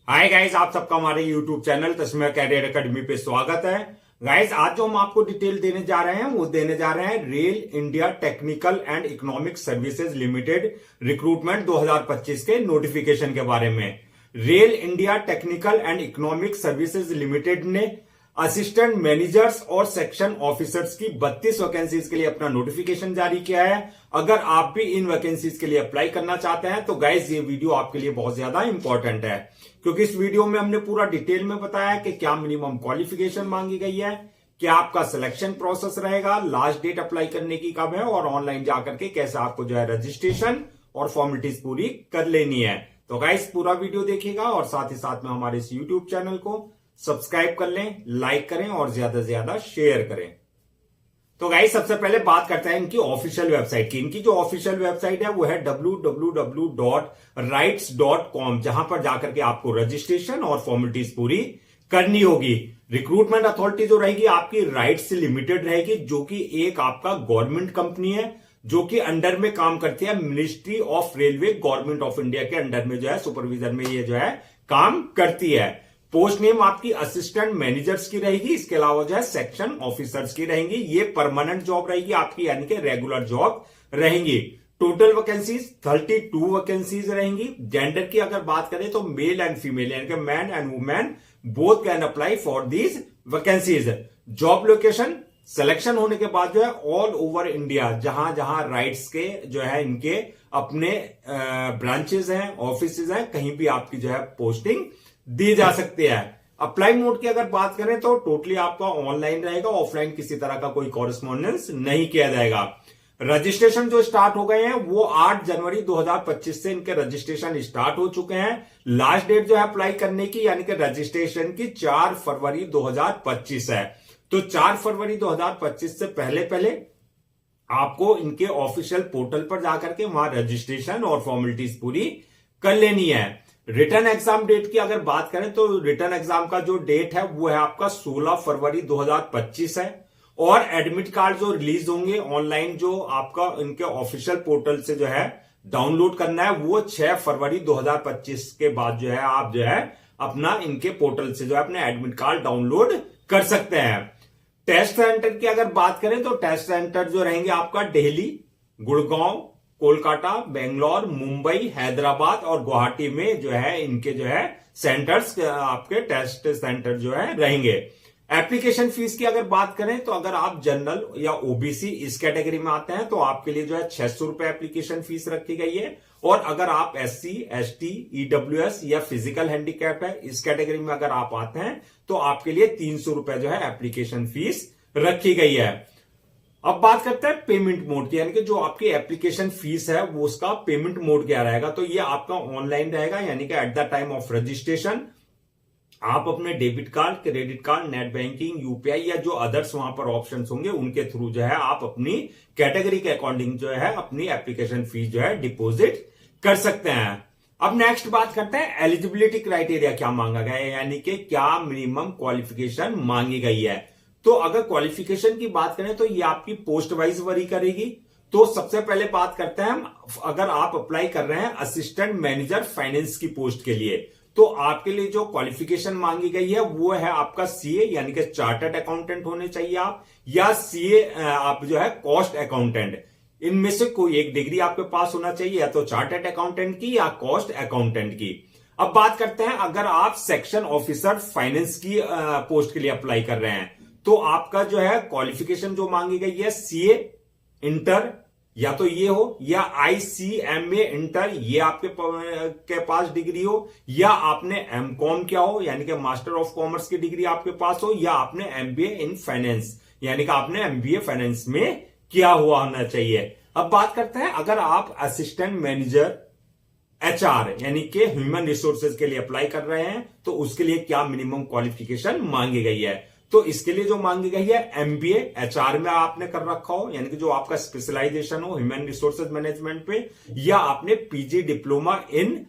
Hi guys, आप सबका हमारे यूट्यूब चैनल तस्मीर कैरियर एकेडमी पे स्वागत है। गाइस, आज जो हम आपको डिटेल देने जा रहे हैं वो देने जा रहे हैं rail India technical and economic services limited recruitment 2025 के नोटिफिकेशन के बारे में। Rail India technical and economic services limited ने असिस्टेंट मैनेजर्स और सेक्शन ऑफिसर्स की 32 वैकेंसीज के लिए अपना नोटिफिकेशन जारी किया है। अगर आप भी इन वैकेंसीज के लिए अप्लाई करना चाहते हैं तो गाइस ये वीडियो आपके लिए बहुत ज्यादा इंपॉर्टेंट है, क्योंकि इस वीडियो में हमने पूरा डिटेल में बताया कि क्या मिनिमम क्वालिफिकेशन मांगी गई है, क्या आपका सिलेक्शन प्रोसेस रहेगा, लास्ट डेट अप्लाई करने की कब है और ऑनलाइन जाकर के कैसे आपको जो है रजिस्ट्रेशन और फॉर्मेलिटीज पूरी कर लेनी है। तो गाइस पूरा वीडियो देखिएगा और साथ ही साथ में हमारे इस यूट्यूब चैनल को सब्सक्राइब कर लें, लाइक करें और ज्यादा से ज्यादा शेयर करें। तो गाइस सबसे पहले बात करते हैं इनकी ऑफिशियल वेबसाइट की। इनकी जो ऑफिशियल वेबसाइट है वो है www.rights.com, जहां पर जाकर के आपको रजिस्ट्रेशन और फॉर्मेलिटीज पूरी करनी होगी। रिक्रूटमेंट अथॉरिटी जो रहेगी आपकी राइट्स लिमिटेड रहेगी, जो कि एक आपका गवर्नमेंट कंपनी है जो कि अंडर में काम करती है ministry of railway, government of India के अंडर में जो है सुपरविजन में ये जो है काम करती है। पोस्ट नेम आपकी असिस्टेंट मैनेजर्स की रहेगी, इसके अलावा जो है सेक्शन ऑफिसर्स की रहेंगी। ये परमानेंट जॉब रहेगी आपकी, यानी कि रेगुलर जॉब रहेंगी। टोटल वैकेंसीज 32 वैकेंसीज रहेंगी। जेंडर की अगर बात करें तो मेल एंड फीमेल, यानी कि man and women both can apply for these vacancies. Job location selection होने के बाद जो है ऑल ओवर इंडिया, जहां जहां राइट्स के जो है इनके अपने ब्रांचेस हैं, ऑफिसेज हैं, कहीं भी आपकी जो है पोस्टिंग दी जा सकती है। अप्लाई मोड की अगर बात करें तो टोटली आपका ऑनलाइन रहेगा, ऑफलाइन किसी तरह का कोई कॉरेस्पॉन्डेंस नहीं किया जाएगा। रजिस्ट्रेशन जो स्टार्ट हो गए हैं वो 8 जनवरी 2025 से इनके रजिस्ट्रेशन स्टार्ट हो चुके हैं। लास्ट डेट जो है अप्लाई करने की यानी कि रजिस्ट्रेशन की 4 फरवरी 2025 है। तो 4 फरवरी 2025 से पहले पहले आपको इनके ऑफिशियल पोर्टल पर जाकर के वहां रजिस्ट्रेशन और फॉर्मेलिटीज पूरी कर लेनी है। रिटर्न एग्जाम डेट की अगर बात करें तो रिटर्न एग्जाम का जो डेट है वो है आपका 16 फरवरी 2025 है। और एडमिट कार्ड जो रिलीज होंगे ऑनलाइन, जो आपका इनके ऑफिशियल पोर्टल से जो है डाउनलोड करना है, वो 6 फरवरी 2025 के बाद जो है आप जो है अपना इनके पोर्टल से जो है अपने एडमिट कार्ड डाउनलोड कर सकते हैं। टेस्ट सेंटर की अगर बात करें तो टेस्ट सेंटर जो रहेंगे आपका दिल्ली, गुड़गांव, कोलकाता, बेंगलोर, मुंबई, हैदराबाद और गुवाहाटी में जो है इनके जो है सेंटर्स, आपके टेस्ट सेंटर जो है रहेंगे। एप्लीकेशन फीस की अगर बात करें तो अगर आप जनरल या ओबीसी इस कैटेगरी में आते हैं तो आपके लिए जो है 600 रुपए एप्लीकेशन फीस रखी गई है। और अगर आप एससी, एसटी, ईडब्ल्यूएस या फिजिकल हैंडीकैप है इस कैटेगरी में अगर आप आते हैं तो आपके लिए 300 रुपए जो है एप्लीकेशन फीस रखी गई है। अब बात करते हैं पेमेंट मोड की, यानी कि जो आपकी एप्लीकेशन फीस है वो उसका पेमेंट मोड क्या रहेगा। तो ये आपका ऑनलाइन रहेगा, यानी कि at the time of registration आप अपने debit card, credit card, net banking, UPI या जो अदर्स वहां पर ऑप्शंस होंगे उनके थ्रू जो है आप अपनी कैटेगरी के अकॉर्डिंग जो है अपनी एप्लीकेशन फीस जो है डिपॉजिट कर सकते हैं। अब नेक्स्ट बात करते हैं एलिजिबिलिटी क्राइटेरिया क्या मांगा गया है, यानी कि क्या मिनिमम क्वालिफिकेशन मांगी गई है। तो अगर क्वालिफिकेशन की बात करें तो ये आपकी पोस्ट वाइज वरी करेगी। तो सबसे पहले बात करते हैं हम, अगर आप अप्लाई कर रहे हैं असिस्टेंट मैनेजर फाइनेंस की पोस्ट के लिए तो आपके लिए जो क्वालिफिकेशन मांगी गई है वो है आपका सीए, यानी कि चार्टर्ड अकाउंटेंट होने चाहिए आप, या सीए आप जो है कॉस्ट अकाउंटेंट। इनमें से कोई एक डिग्री आपके पास होना चाहिए, या तो चार्टर्ड अकाउंटेंट की या कॉस्ट अकाउंटेंट की। अब बात करते हैं अगर आप सेक्शन ऑफिसर फाइनेंस की पोस्ट के लिए अप्लाई कर रहे हैं तो आपका जो है क्वालिफिकेशन जो मांगी गई है सीए इंटर या तो ये हो, या आईसीएमए इंटर ये आपके के पास डिग्री हो, या आपने एमकॉम किया हो यानी कि मास्टर ऑफ कॉमर्स की डिग्री आपके पास हो, या आपने एमबीए इन फाइनेंस यानी कि आपने एमबीए फाइनेंस में किया हुआ होना चाहिए। अब बात करते हैं अगर आप असिस्टेंट मैनेजर एचआर यानी कि ह्यूमन रिसोर्सेज के लिए अप्लाई कर रहे हैं तो उसके लिए क्या मिनिमम क्वालिफिकेशन मांगी गई है। तो इसके लिए जो मांगी गई है एमबीए एचआर में आपने कर रखा हो, यानी कि जो आपका स्पेशलाइजेशन हो ह्यूमन रिसोर्सेज मैनेजमेंट पे, या आपने पीजी डिप्लोमा इन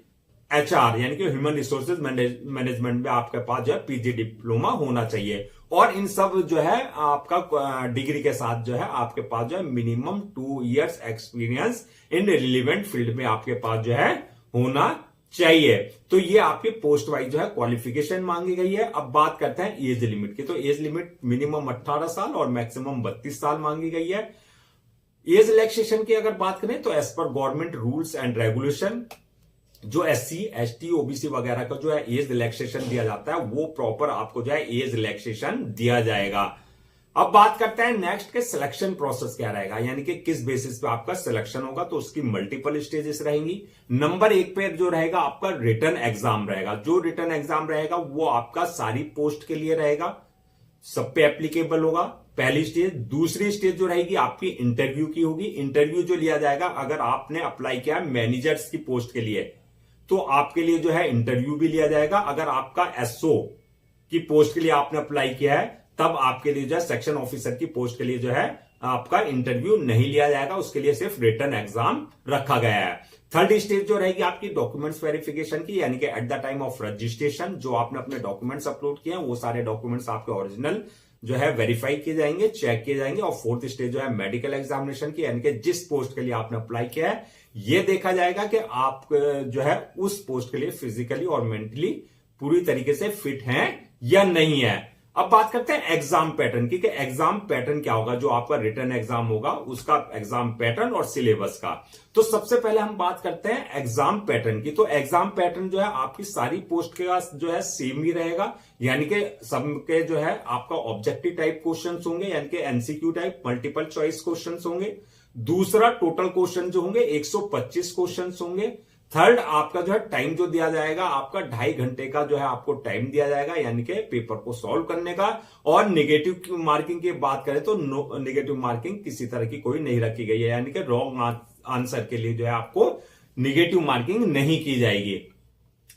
एचआर यानी कि ह्यूमन रिसोर्सेज मैनेजमेंट में आपके पास जो है पीजी डिप्लोमा होना चाहिए। और इन सब जो है आपका डिग्री के साथ जो है आपके पास जो है minimum 2 years experience in relevant field में आपके पास जो है होना चाहिए। तो ये आपकी पोस्ट वाइज जो है क्वालिफिकेशन मांगी गई है। अब बात करते हैं एज लिमिट की। तो एज लिमिट मिनिमम 18 साल और मैक्सिमम 32 साल मांगी गई है। एज रिलैक्सेशन की अगर बात करें तो as per government rules and regulation जो SC ST OBC वगैरह का जो है एज रिलैक्सेशन दिया जाता है, वो प्रॉपर आपको जो है एज रिलैक्सेशन दिया जाएगा। अब बात करते हैं नेक्स्ट के सिलेक्शन प्रोसेस क्या रहेगा, यानी कि किस बेसिस पे आपका सिलेक्शन होगा। तो उसकी मल्टीपल स्टेजेस रहेंगी। नंबर 1 पे जो रहेगा आपका रिटन एग्जाम रहेगा। जो रिटन एग्जाम रहेगा वो आपका सारी पोस्ट के लिए रहेगा, सब पे एप्लीकेबल होगा, पहली स्टेज। दूसरी स्टेज जो रहेगी आपकी इंटरव्यू की होगी। इंटरव्यू जो लिया जाएगा, अगर आपने अप्लाई किया मैनेजर्स की पोस्ट के लिए तो आपके लिए जो है इंटरव्यू भी लिया जाएगा। अगर आपका SO की पोस्ट के लिए आपने अप्लाई किया है तब आपके लिए जो है सेक्शन ऑफिसर की पोस्ट के लिए जो है आपका इंटरव्यू नहीं लिया जाएगा, उसके लिए सिर्फ रिटन एग्जाम रखा गया है। थर्ड स्टेज जो रहेगी आपकी डॉक्यूमेंट्स वेरिफिकेशन की, यानी कि at the time of registration जो आपने अपने डॉक्यूमेंट्स अपलोड किए हैं वो सारे डॉक्यूमेंट्स आपके ओरिजिनल जो है वेरीफाई किए जाएंगे, चेक किए जाएंगे। और फोर्थ स्टेज जो है मेडिकल एग्जामिनेशन की, यानी कि जिस पोस्ट के लिए आपने अप्लाई किया है ये देखा जाएगा कि आप जो है उस पोस्ट के लिए फिजिकली और मेंटली पूरी तरीके से फिट हैं या नहीं है। अब बात करते हैं एग्जाम पैटर्न की, कि एग्जाम पैटर्न क्या होगा। जो आपका रिटन एग्जाम होगा उसका एग्जाम पैटर्न और सिलेबस का। तो सबसे पहले हम बात करते हैं एग्जाम पैटर्न की। तो एग्जाम पैटर्न जो है आपकी सारी पोस्ट के जो है सेम ही रहेगा, यानी कि सबके जो है आपका ऑब्जेक्टिव टाइप क्वेश्चंस होंगे, यानी कि MCQ type multiple choice questions होंगे। दूसरा टोटल क्वेश्चन जो होंगे 125 क्वेश्चंस होंगे। थर्ड आपका जो है टाइम जो दिया जाएगा आपका 2.5 घंटे का जो है आपको टाइम दिया जाएगा, यानी कि पेपर को सॉल्व करने का। और नेगेटिव मार्किंग की बात करें तो नेगेटिव मार्किंग किसी तरह की कोई नहीं रखी गई है, यानी कि रॉन्ग आंसर के लिए जो है आपको नेगेटिव मार्किंग नहीं की जाएगी।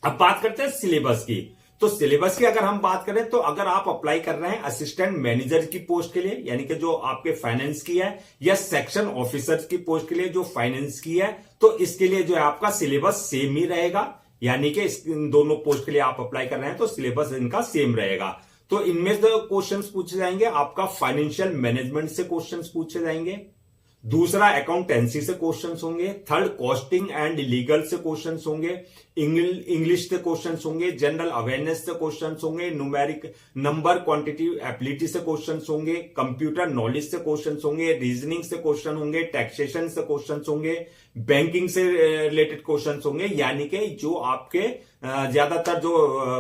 अब बात करते हैं सिलेबस की। तो सिलेबस की अगर हम बात करें तो अगर आप अप्लाई कर रहे हैं असिस्टेंट मैनेजर की पोस्ट के लिए, यानी कि जो आपके फाइनेंस की है, या सेक्शन ऑफिसर की पोस्ट के लिए जो फाइनेंस की है, तो इसके लिए जो है आपका सिलेबस सेम ही रहेगा। यानी कि इन दोनों पोस्ट के लिए आप अप्लाई कर रहे हैं तो सिलेबस इनका सेम रहेगा। तो इनमें जो क्वेश्चंस पूछे जाएंगे आपका फाइनेंशियल मैनेजमेंट से क्वेश्चंस पूछे जाएंगे। दूसरा अकाउंटेंसी से क्वेश्चंस होंगे। थर्ड कॉस्टिंग एंड लीगल से क्वेश्चंस होंगे। इंग्लिश से क्वेश्चंस होंगे। जनरल अवेयरनेस से क्वेश्चंस होंगे। न्यूमेरिक नंबर क्वांटिटेटिव एबिलिटी से क्वेश्चंस होंगे। कंप्यूटर नॉलेज से क्वेश्चंस होंगे। रीजनिंग से क्वेश्चन होंगे। टैक्सेशन से क्वेश्चंस होंगे। बैंकिंग से रिलेटेड क्वेश्चंस होंगे। यानी कि जो आपके ज्यादातर जो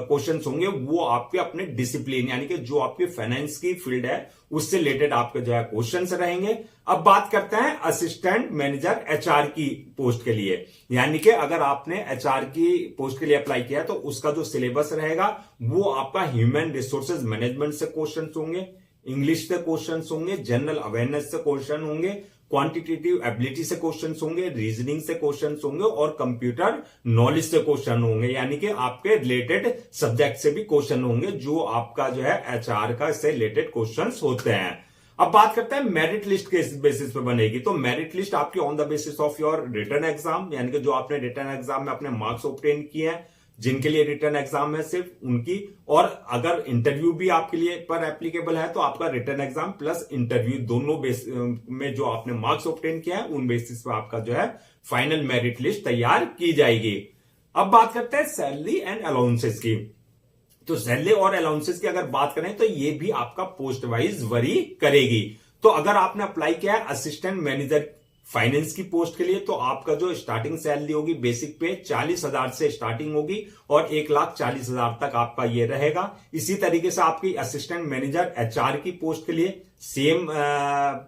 क्वेश्चंस होंगे वो आपके अपने डिसिप्लिन, यानी कि जो आपके फाइनेंस की फील्ड है उससे रिलेटेड आपके जो है क्वेश्चंस रहेंगे। अब बात करते हैं असिस्टेंट मैनेजर HR की पोस्ट के लिए, यानी कि अगर आपने HR की पोस्ट के लिए अप्लाई किया तो उसका जो सिलेबस रहेगा वो आपका ह्यूमन रिसोर्सेज मैनेजमेंट से क्वेश्चंस होंगे, इंग्लिश से क्वेश्चंस होंगे, जनरल अवेयरनेस से क्वेश्चन होंगे, क्वांटिटेटिव एबिलिटी से क्वेश्चंस होंगे, रीजनिंग से क्वेश्चंस होंगे और कंप्यूटर नॉलेज से क्वेश्चन होंगे, यानी कि आपके रिलेटेड सब्जेक्ट से भी क्वेश्चन होंगे जो आपका जो है HR का से रिलेटेड क्वेश्चंस होते हैं। अब बात करते हैं मेरिट लिस्ट के बेसिस पे बनेगी। तो मेरिट लिस्ट आपकी on the basis of your written exam, यानी कि जो आपने रिटन एग्जाम में अपने मार्क्स ऑब्टेन किए हैं, जिनके लिए रिटन एग्जाम है सिर्फ उनकी। और अगर इंटरव्यू भी आपके लिए पर एप्लीकेबल है तो आपका रिटन एग्जाम प्लस इंटरव्यू दोनों बेस में जो आपने मार्क्स ऑब्टेन किया है उन बेसिस पे आपका जो है फाइनल मेरिट लिस्ट तैयार की जाएगी। अब बात करते हैं सैलरी एंड अलाउंसेस की। तो सैलरी और अलाउंसेस की अगर बात करें तो ये भी आपका पोस्ट वाइज वरी करेगी। तो अगर आपने अप्लाई किया है असिस्टेंट मैनेजर फाइनेंस की पोस्ट के लिए तो आपका जो स्टार्टिंग सैलरी होगी बेसिक पे 40,000 से स्टार्टिंग होगी और 1,40,000 तक आपका ये रहेगा। इसी तरीके से आपकी असिस्टेंट मैनेजर HR की पोस्ट के लिए सेम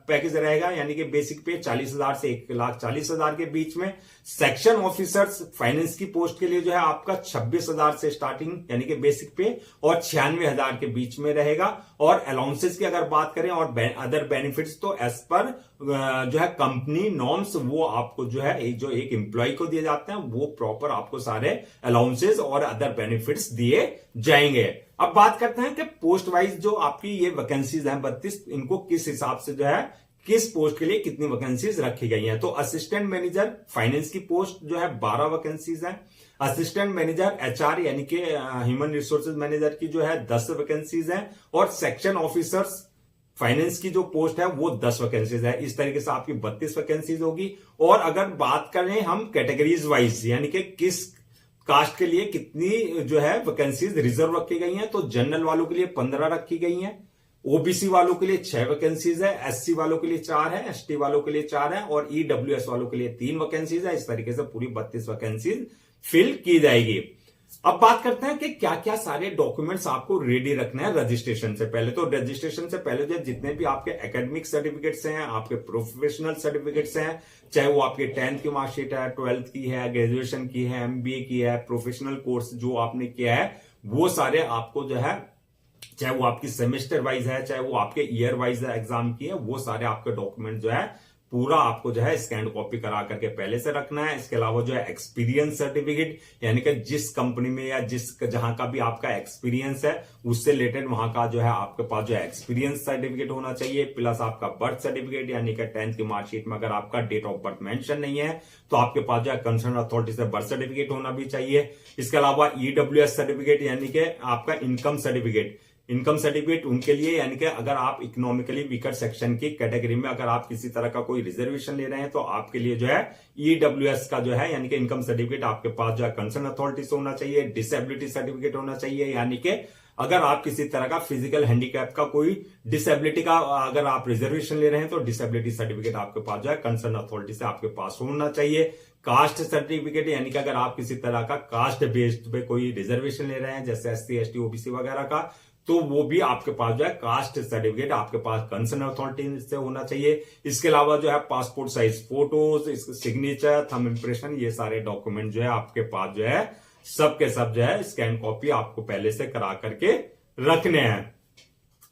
पैकेज रहेगा, यानी कि बेसिक पे 40,000 से 1,40,000 के बीच में। सेक्शन ऑफिसर्स फाइनेंस की पोस्ट के लिए जो है आपका 26,000 से स्टार्टिंग, यानी कि बेसिक पे, और 96,000 के बीच में रहेगा। और अलाउंसेस की अगर बात करें और अदर बेनिफिट्स तो एज पर जो है कंपनी नॉर्म्स वो आपको जो है जो एक एम्प्लॉय को दिए जाते हैं वो प्रॉपर आपको सारे अलाउंसेस और अदर बेनिफिट्स दिए जाएंगे। अब बात करते हैं कि पोस्ट वाइज जो आपकी ये वैकेंसीज हैं 32, इनको किस हिसाब से जो है किस पोस्ट के लिए कितनी वैकेंसीज रखी गई हैं। तो असिस्टेंट मैनेजर फाइनेंस की पोस्ट जो है 12 वैकेंसीज हैं। असिस्टेंट मैनेजर HR यानी कि ह्यूमन रिसोर्सेज मैनेजर की जो है 10 वैकेंसीज हैं। और सेक्शन ऑफिसर्स फाइनेंस की जो पोस्ट है वो 10 वैकेंसीज है। इस तरीके से आपकी 32 वैकेंसीज होगी। और अगर बात करें हम कैटेगरीज वाइज, यानी कि किस कास्ट के लिए कितनी जो है वैकेंसीज रिजर्व रखी गई हैं, तो जनरल वालों के लिए 15 रखी गई हैं, ओबीसी वालों के लिए 6 वैकेंसीज है, एससी वालों के लिए 4 है, एसटी वालों के लिए 4 है और ईडब्ल्यूएस वालों के लिए 3 वैकेंसीज है। इस तरीके से पूरी 32 वैकेंसीज फिल की जाएगी। अब बात करते हैं कि क्या क्या सारे डॉक्यूमेंट्स आपको रेडी रखना है रजिस्ट्रेशन से पहले। तो रजिस्ट्रेशन से पहले जो जितने भी आपके एकेडमिक सर्टिफिकेट्स हैं, आपके प्रोफेशनल सर्टिफिकेट्स हैं, चाहे वो आपके 10th की मार्कशीट है, 12th की है, ग्रेजुएशन की है, एमबीए की है, प्रोफेशनल कोर्स जो आपने किया है, वो सारे आपको जो है, चाहे वो आपकी सेमेस्टर वाइज है, चाहे वो आपके ईयर वाइज एग्जाम की है, वो सारे आपके डॉक्यूमेंट जो है पूरा आपको जो है स्कैन कॉपी करा करके पहले से रखना है। इसके अलावा जो है एक्सपीरियंस सर्टिफिकेट, यानी कि जिस कंपनी में या जहां का भी आपका एक्सपीरियंस है उससे रिलेटेड वहां का जो है आपके पास जो है एक्सपीरियंस सर्टिफिकेट होना चाहिए। प्लस आपका बर्थ सर्टिफिकेट, यानी कि 10th की मार्कशीट में अगर आपका डेट ऑफ बर्थ मेंशन नहीं है तो आपके पास जो है कंसर्न अथॉरिटी से बर्थ सर्टिफिकेट होना भी चाहिए। इसके अलावा ईडब्ल्यूएस सर्टिफिकेट, यानी कि आपका इनकम सर्टिफिकेट, इनकम सर्टिफिकेट उनके लिए, यानी कि अगर आप इकोनॉमिकली वीकर सेक्शन की कैटेगरी में अगर आप किसी तरह का कोई रिजर्वेशन ले रहे हैं तो आपके लिए जो है ईडब्ल्यूएस का जो है यानी कि इनकम सर्टिफिकेट आपके पास जो है कंसर्न अथॉरिटी से होना चाहिए। डिसेबिलिटी सर्टिफिकेट होना चाहिए, यानी कि अगर आप किसी तरह का फिजिकल हैंडीकैप का कोई डिसेबिलिटी का अगर आप रिजर्वेशन ले रहे हैं तो डिसेबिलिटी सर्टिफिकेट आपके पास जो है कंसर्न अथॉरिटी से आपके पास होना चाहिए। कास्ट सर्टिफिकेट, यानी कि अगर आप किसी तरह का कास्ट बेस्ड पे कोई रिजर्वेशन ले रहे हैं जैसे एससी, एसटी, ओबीसी वगैरह का, तो वो भी आपके पास जो है कास्ट सर्टिफिकेट आपके पास कंसर्न अथॉरिटी से होना चाहिए। इसके अलावा जो है passport size photos, signature, thumb impression, ये सारे डॉक्यूमेंट जो है आपके पास जो है सब के सब जो है स्कैन कॉपी आपको पहले से करा करके रखने हैं।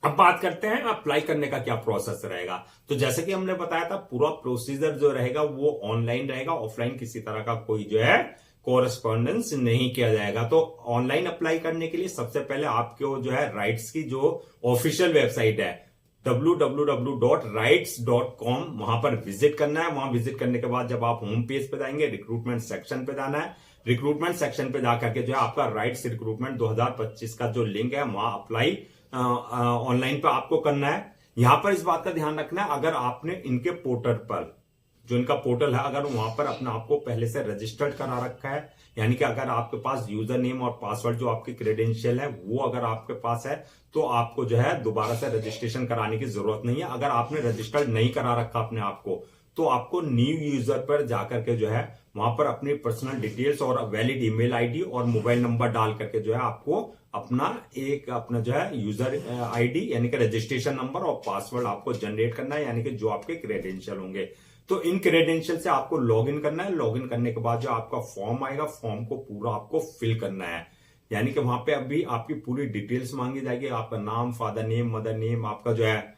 अब बात करते हैं अप्लाई करने का क्या प्रोसेस रहेगा। तो जैसे कि हमने बताया था पूरा प्रोसीजर जो रहेगा वो ऑनलाइन रहेगा, ऑफलाइन किसी तरह का कोई जो है कोरेस्पॉन्डेंस नहीं किया जाएगा। तो ऑनलाइन अप्लाई करने के लिए सबसे पहले आपको जो है राइट्स की जो ऑफिशियल वेबसाइट है www.rights.com, वहां पर विजिट करना है। वहां विजिट करने के बाद जब आप होम पेज पे जाएंगे, रिक्रूटमेंट सेक्शन पे जाना है। रिक्रूटमेंट सेक्शन पे जाकर के जो है आपका राइट्स रिक्रूटमेंट 2025 का जो लिंक है वहां अप्लाई ऑनलाइन पे आपको करना है। यहां पर इस बात का ध्यान रखना है, अगर आपने इनके पोर्टल पर जो इनका पोर्टल है अगर वहां पर अपने आप को पहले से रजिस्टर्ड करा रखा है, यानी कि अगर आपके पास यूजर नेम और पासवर्ड जो आपकी क्रेडेंशियल है वो अगर आपके पास है तो आपको जो है दोबारा से रजिस्ट्रेशन कराने की जरूरत नहीं है। अगर आपने रजिस्टर्ड नहीं करा रखा अपने आप को तो आपको न्यू यूजर पर जाकर के जो है वहां पर अपनी पर्सनल डिटेल्स और वैलिड ईमेल आईडी और मोबाइल नंबर डाल करके जो है आपको अपना जो है यूजर आईडी यानी कि रजिस्ट्रेशन नंबर और पासवर्ड आपको जनरेट करना है, यानी कि जो आपके क्रेडेंशियल होंगे। तो इन क्रेडेंशियल से आपको लॉगिन करना है। लॉगिन करने के बाद जो आपका फॉर्म आएगा, फॉर्म को पूरा आपको फिल करना है, यानी कि वहां पे अभी आपकी पूरी डिटेल्स मांगी जाएगी, आपका नाम, फादर नेम, मदर नेम, आपका जो है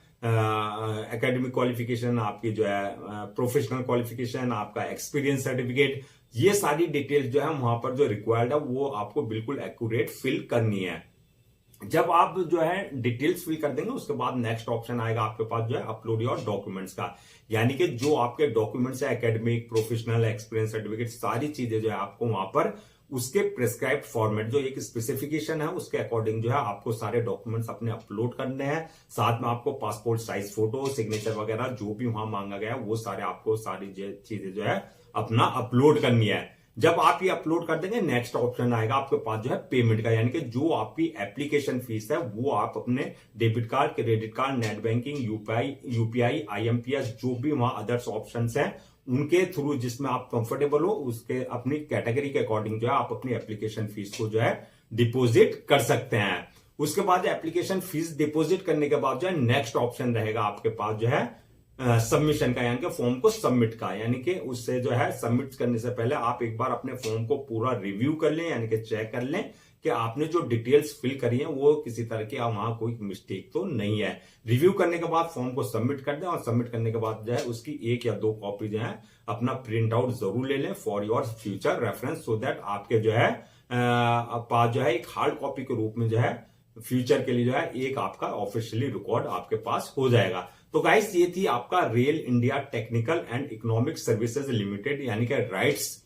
एकेडमिक क्वालिफिकेशन, आपकी जो है प्रोफेशनल क्वालिफिकेशन, आपका एक्सपीरियंस सर्टिफिकेट, ये सारी डिटेल्स जो है वहां पर जो रिक्वायर्ड है वो आपको बिल्कुल एक्यूरेट फिल करनी है। जब आप जो है डिटेल्स फिल कर देंगे उसके बाद नेक्स्ट ऑप्शन आएगा आपके पास जो है अपलोड योर डॉक्यूमेंट्स का, यानी कि जो आपके डॉक्यूमेंट्स है एकेडमिक, प्रोफेशनल, एक्सपीरियंस सर्टिफिकेट, सारी चीजें जो है आपको वहां पर उसके प्रिस्क्राइब्ड फॉर्मेट जो एक स्पेसिफिकेशन है उसके अकॉर्डिंग जो है आपको सारे डॉक्यूमेंट्स अपने अपलोड करने हैं। साथ में आपको पासपोर्ट साइज फोटो, सिग्नेचर वगैरह जो भी वहां मांगा गया है वो सारे आपको सारी चीजें जो है अपना अपलोड करनी है। जब आप ये अपलोड कर देंगे नेक्स्ट ऑप्शन आएगा आपके पास जो है पेमेंट का, यानी कि जो आपकी एप्लीकेशन फीस है वो आप अपने debit card, credit card, net banking, UPI, IMPS, जो भी वहां अदर्स ऑप्शंस हैं उनके थ्रू जिसमें आप कंफर्टेबल हो उसके अपनी कैटेगरी के अकॉर्डिंग जो है आप अपनी एप्लीकेशन फीस को जो है डिपोजिट कर सकते हैं। उसके बाद एप्लीकेशन फीस डिपोजिट करने के बाद जो है नेक्स्ट ऑप्शन रहेगा आपके पास जो है सबमिशन का, यानी कि फॉर्म को सबमिट का, यानी कि उससे जो है सबमिट करने से पहले आप एक बार अपने फॉर्म को पूरा रिव्यू कर लें, यानी कि चेक कर लें कि आपने जो डिटेल्स फिल करी हैं वो किसी तरह की वहां कोई मिस्टेक तो नहीं है। रिव्यू करने के बाद फॉर्म को सबमिट कर दें और सबमिट करने के बाद जो है उसकी 1 या 2 कॉपी जो है अपना प्रिंट आउट जरूर ले लें for your future reference, so that आपके जो है पास जो है एक हार्ड कॉपी के रूप में जो है फ्यूचर के लिए जो है एक आपका ऑफिशियली रिकॉर्ड आपके पास हो जाएगा। तो गाइस ये थी आपका rail India technical and economic services limited यानी कि राइट्स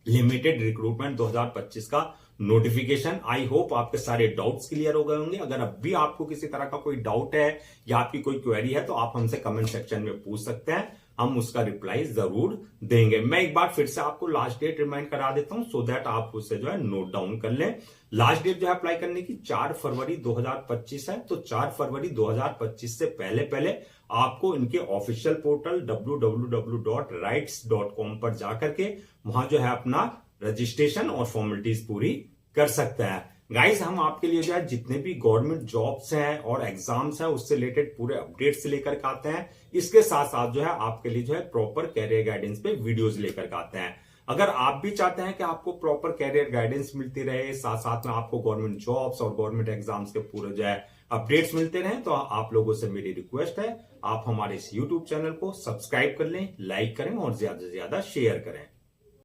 लिमिटेड रिक्रूटमेंट 2025 का नोटिफिकेशन। आई होप आपके सारे डाउट्स क्लियर हो गए होंगे। अगर अब भी आपको किसी तरह का कोई डाउट है या आपकी कोई क्वेरी है तो आप हमसे कमेंट सेक्शन में पूछ सकते हैं। हम उसका रिप्लाई जरूर देंगे। मैं एक बार फिर से आपको लास्ट डेट रिमाइंड करा देता हूं सो दैट आप उसे जो है नोट डाउन कर लें। लास्ट डेट जो है अप्लाई करने की 4 फरवरी 2025 है। तो 4 फरवरी 2025 से पहले पहले आपको इनके ऑफिशियल पोर्टल www.rights.com पर जाकर के वहां जो है अपना रजिस्ट्रेशन और फॉर्मेलिटीज पूरी कर सकते हैं। गाइस, हम आपके लिए जो है जितने भी गवर्नमेंट जॉब्स हैं और एग्जाम्स हैं उससे रिलेटेड पूरे अपडेट्स लेकर के आते हैं। इसके साथ साथ जो है आपके लिए जो है प्रॉपर कैरियर गाइडेंस पे वीडियोस लेकर के आते हैं। अगर आप भी चाहते हैं कि आपको प्रॉपर कैरियर गाइडेंस मिलती रहे, साथ साथ में आपको गवर्नमेंट जॉब्स और गवर्नमेंट एग्जाम्स के पूरे जो है अपडेट्स मिलते रहे, तो आप लोगों से मेरी रिक्वेस्ट है आप हमारे इस यूट्यूब चैनल को सब्सक्राइब कर लें, लाइक करें और ज्यादा से ज्यादा शेयर करें।